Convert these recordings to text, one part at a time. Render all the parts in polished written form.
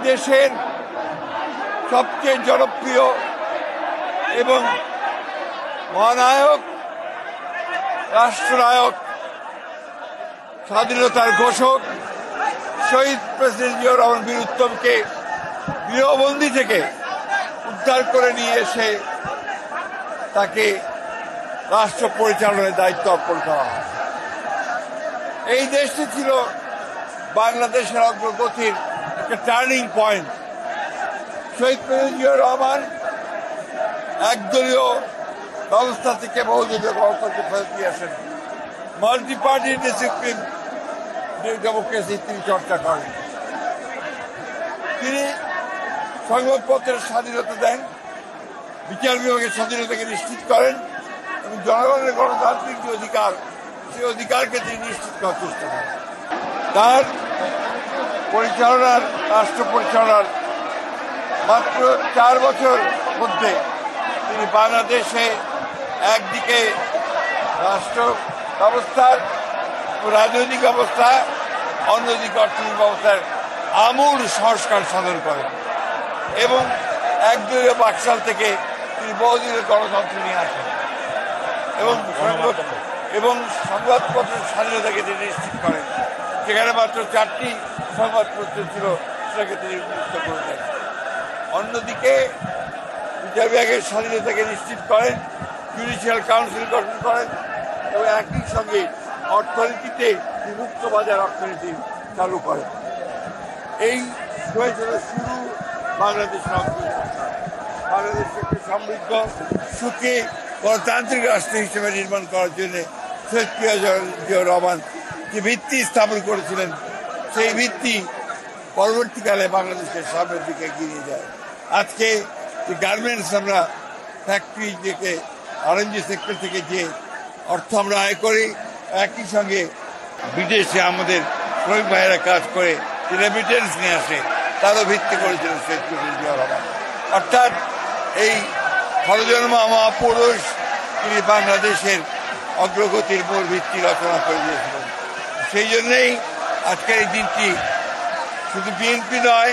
দেশের সবচেয়ে জনপ্রিয় এবং মহানায়ক, রাষ্ট্রনায়ক, স্বাধীনতার ঘোষক শহীদ প্রেসিডেন্ট জিয়াউর রহমান বীর উত্তমকে গৃহবন্দী থেকে উদ্ধার করে নিয়ে এসে তাকে রাষ্ট্র পরিচালনার দায়িত্ব অর্পণ করা হয়। এই দেশটি ছিল বাংলাদেশের অগ্রগতির একটা টার্নিং পয়েন্ট। শহীদ প্রেসিডেন্ট জিয়াউর রহমান একদলীয় ব্যবস্থা থেকে বহুদলীয় গণতন্ত্রে ফেরত দিয়ে আসেন। মাল্টি পার্টি ডিসিপ্লিন ডেমোক্রেসি তিনি চর্চা করেন। তিনি সংবাদপত্রের স্বাধীনতা দেন, বিচার বিভাগের স্বাধীনতাকে নিশ্চিত করেন এবং জনগণের গণতান্ত্রিক যে অধিকার, সেই অধিকারকে তিনি নিশ্চিত করার চেষ্টা করেন। তার পরিচালনার, রাষ্ট্র পরিচালনার মাত্র 4 বছর মধ্যে তিনি বাংলাদেশে একদিকে রাষ্ট্র ব্যবস্থার রাজনৈতিক ব্যবস্থা, অন্যদিকে অর্থনৈতিক ব্যবস্থার আমূল সংস্কার সাধন করেন এবং একদলীয় বাকশাল থেকে তিনি বহুদলীয় গণতন্ত্র নিয়ে আসেন এবং সংবাদপত্রের স্বাধীনতাকে তিনি নিশ্চিত করেন। যেখানে মাত্র 4টি সংবাদপত্র ছিল সেটাকে তিনি মুক্ত করে দেন। অন্যদিকে বিচার বিভাগের স্বাধীনতাকে নিশ্চিত করেন, জুডিশিয়াল কাউন্সিল গঠন করেন এবং একই সঙ্গে অর্থনীতিতে মুক্ত বাজার অর্থনীতি চালু করেন। এই হয়েছিল শুরু বাংলাদেশের অগ্রযাত্রা। বাংলাদেশকে একটি সমৃদ্ধ, সুখী, গণতান্ত্রিক রাষ্ট্র হিসেবে নির্মাণ করার জন্য শহীদ জিয়াউর রহমান যে ভিত্তি স্থাপন করেছিলেন, সেই ভিত্তি পরবর্তীকালে বাংলাদেশের সামনের দিকে এগিয়ে যায়। আজকে যে গার্মেন্টস আমরা ফ্যাক্টরি থেকে আরএনজি সেক্টর থেকে যে অর্থ আমরা আয় করি, একই সঙ্গে বিদেশে আমাদের শ্রমিক ভাইয়েরা কাজ করে রেমিটেন্স নিয়ে আসে, তারও ভিত্তি করেছিলেন শহীদ প্রেসিডেন্ট জিয়াউর রহমান। অর্থাৎ এই খরজন্মা মহাপুরুষ তিনি বাংলাদেশের অগ্রগতির মূল ভিত্তি রচনা করে দিয়েছিলেন। সেই জন্যেই আজকের এই দিনটি শুধু বিএনপি নয়,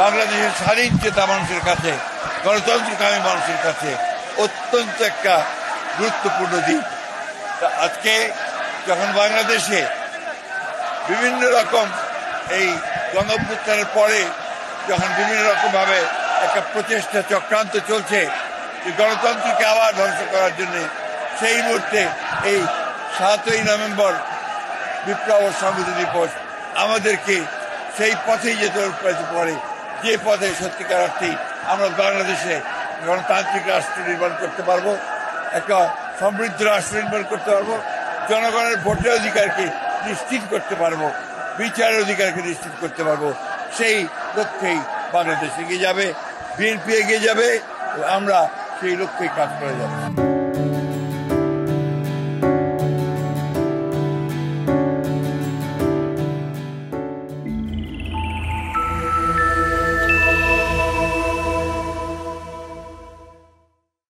বাংলাদেশের স্বাধীন চেতা মানুষের কাছে, গণতন্ত্রকামী মানুষের কাছে অত্যন্ত একটা গুরুত্বপূর্ণ দিন। আজকে যখন বাংলাদেশে বিভিন্ন রকম এই গণঅভ্যুত্থানের পরে যখন বিভিন্ন রকমভাবে একটা প্রচেষ্টা চক্রান্ত চলছে গণতন্ত্রকে আবার ধ্বংস করার জন্য, সেই মুহূর্তে এই 7ই নভেম্বর বিপ্লব ও সংহতি দিবস আমাদেরকে সেই পথেই যেতে পারে, যে পথে সত্যিকার অর্থেই আমরা বাংলাদেশে গণতান্ত্রিক রাষ্ট্র নির্মাণ করতে পারবো, একটা সমৃদ্ধ রাষ্ট্র নির্মাণ করতে পারবো, জনগণের ভোটের অধিকারকে নিশ্চিত করতে পারবো, বিচারের অধিকারকে নিশ্চিত করতে পারবো। সেই লক্ষ্যেই বাংলাদেশ এগিয়ে যাবে, বিএনপি এগিয়ে যাবে, আমরা সেই লক্ষ্যেই কাজ করে যাবো।